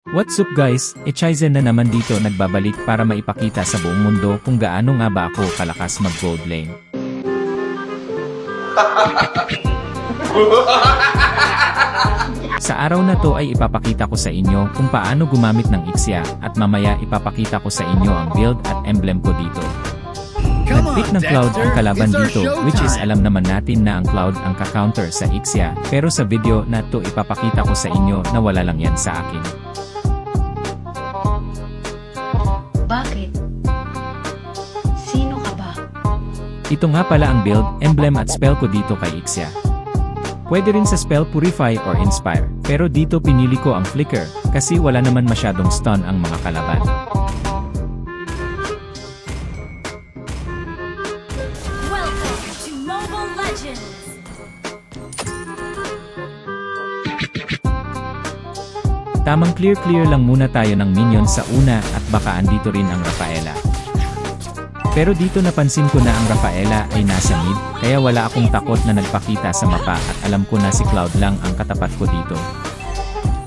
What's up guys, Echizen na naman dito nagbabalik para maipakita sa buong mundo kung gaano nga ba ako kalakas mag-gold lane. Sa araw na to ay ipapakita ko sa inyo kung paano gumamit ng Ixia at mamaya ipapakita ko sa inyo ang build at emblem ko dito. Nag-pick ng Cloud ang kalaban dito, which is alam naman natin na ang Cloud ang ka-counter sa Ixia, pero sa video na to ipapakita ko sa inyo na wala lang yan sa akin. Bakit? Sino ka ba? Ito nga pala ang build, emblem at spell ko dito kay Ixia. Pwede rin sa spell Purify or Inspire, pero dito pinili ko ang Flicker, kasi wala naman masyadong stun ang mga kalaban. Welcome to Mobile Legends! Tamang clear lang muna tayo ng minions sa una at baka andito rin ang Rafaela. Pero dito napansin ko na ang Rafaela ay nasa mid, kaya wala akong takot na nagpakita sa mapa at alam ko na si Cloud lang ang katapat ko dito.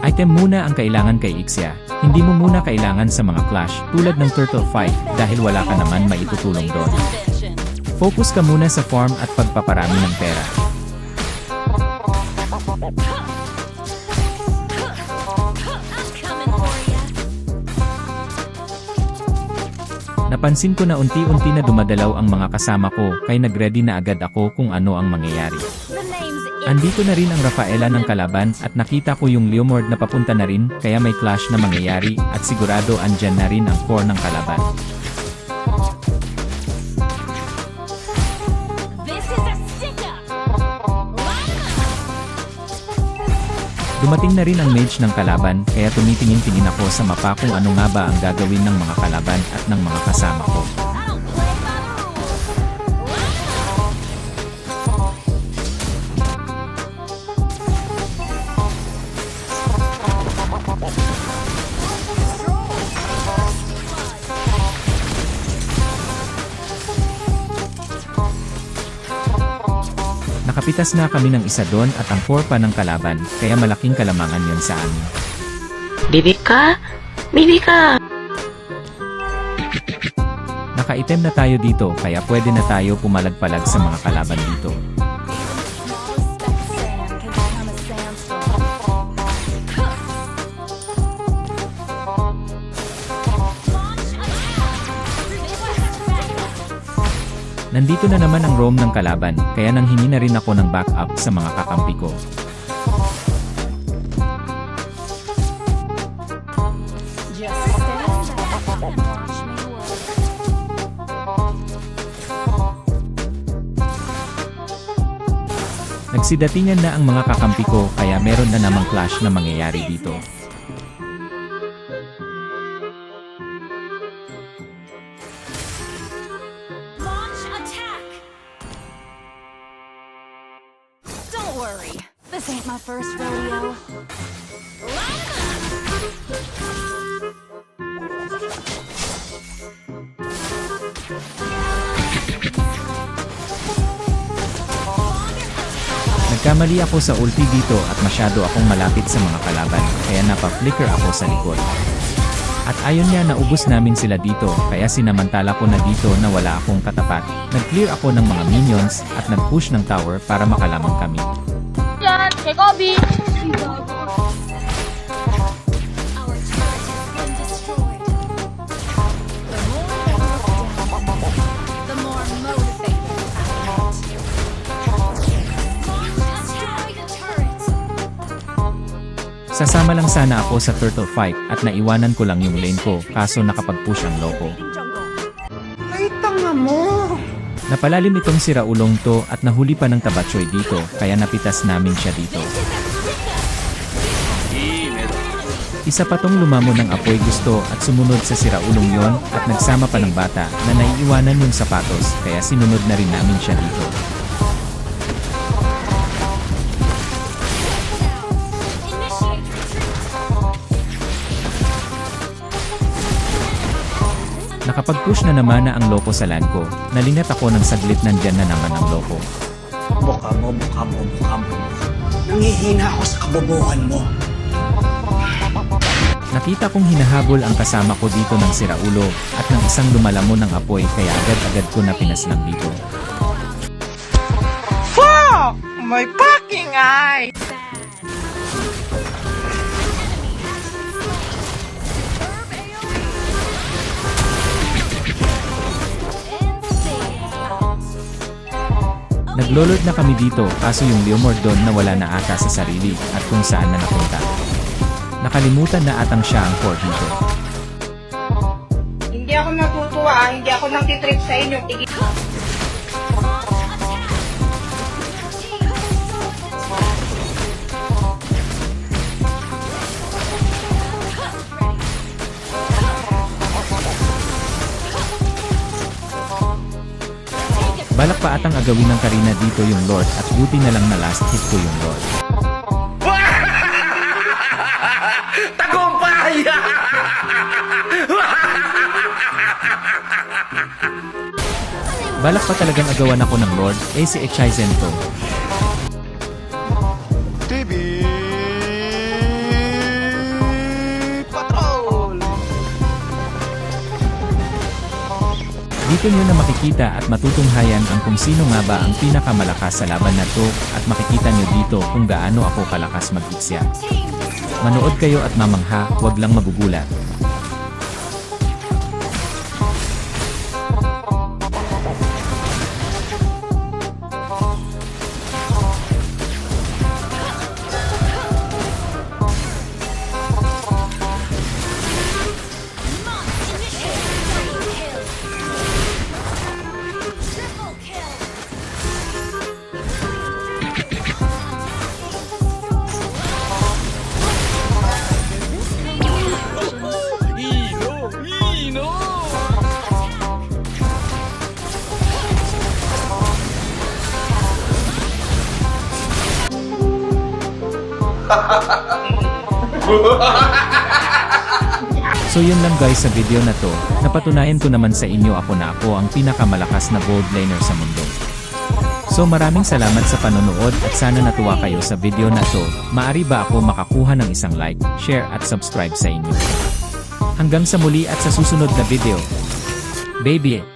Item muna ang kailangan kay Ixia, hindi mo muna kailangan sa mga clash tulad ng turtle fight dahil wala ka naman maitutulong doon. Focus ka muna sa farm at pagpaparami ng pera. Napansin ko na unti-unti na dumadalaw ang mga kasama ko, kaya nagready na agad ako kung ano ang mangyayari. Andito na rin ang Rafaela ng kalaban at nakita ko yung Leomord na papunta na rin, kaya may clash na mangyayari at sigurado andyan na rin ang core ng kalaban. Dumating na rin ang mage ng kalaban, kaya tumitingin-tingin ako sa mapa kung ano nga ba ang gagawin ng mga kalaban at ng mga kasama ko. Nakapitas na kami ng isa doon at ang core pa ng kalaban, kaya malaking kalamangan yon sa amin. Bibi ka? Bibi ka! Naka-item na tayo dito, kaya pwede na tayo pumalag-palag sa mga kalaban dito. Nandito na naman ang roam ng kalaban, kaya nanghingi na rin ako ng backup sa mga kakampi ko. Nagsidatingan na ang mga kakampi ko, kaya meron na namang clash na mangyayari dito. Don't worry, this ain't my first rodeo. Nagkamali ako sa ulti dito at masyado akong malapit sa mga kalaban, kaya napa-flicker ako sa likod. At ayon niya naubos namin sila dito, kaya sinamantala ko na dito na wala akong katapat. Nag-clear ako ng mga minions at nag-push ng tower para makalamang kami. Yan, kay Kobe. Our turret has been destroyed. The more motivated I get. Destroy the turret! Sasama lang sana ako sa turtle fight at naiwanan ko lang yung lane ko, kaso nakapag-push ang loco. Ay, tanga mo! Napalalim itong si Raulong to at nahuli pa ng Tabachoy dito, kaya napitas namin siya dito. Isa pa tong lumamon ng apoy gusto at sumunod sa si Raulong yon at nagsama pa ng bata na naiiwanan yung sapatos, kaya sinunod na rin namin siya dito. Nakapag-push na naman na ang loko sa land ko, nalingat ako ng saglit nandyan na naman ang loko. Buka mo. Nangihina ako sa kabobohan mo. Nakita kong hinahabol ang kasama ko dito ng siraulo at ng isang lumalamon ng apoy kaya agad-agad ko na pinaslang dito. Fuck! My fucking eye! Naglolord na kami dito kaso yung Leomord doon na wala na ata sa sarili at kung saan na napunta. Nakalimutan na atang siya ang core dito. Hindi ako natutuwa, hindi ako nagtitrip sa inyo. Balak pa atang agawin ng Karina dito yung Lord at buti na lang na last hit ko yung Lord. Tagumpay! Balak pa talagang agawan ako ng Lord, si Echizen to. TV Patrol! Dito nyo na makikita at matutunghayan ang kung sino nga ba ang pinakamalakas sa laban na to at makikita nyo dito kung gaano ako kalakas mag-iksya. Manood kayo at mamangha, huwag lang magugulat. So yun lang guys sa video na to, napatunayan ko naman sa inyo ako na ako ang pinakamalakas na gold laner sa mundo. So maraming salamat sa panonood at sana natuwa kayo sa video na to, maari ba ako makakuha ng isang like, share at subscribe sa inyo. Hanggang sa muli at sa susunod na video. Baby!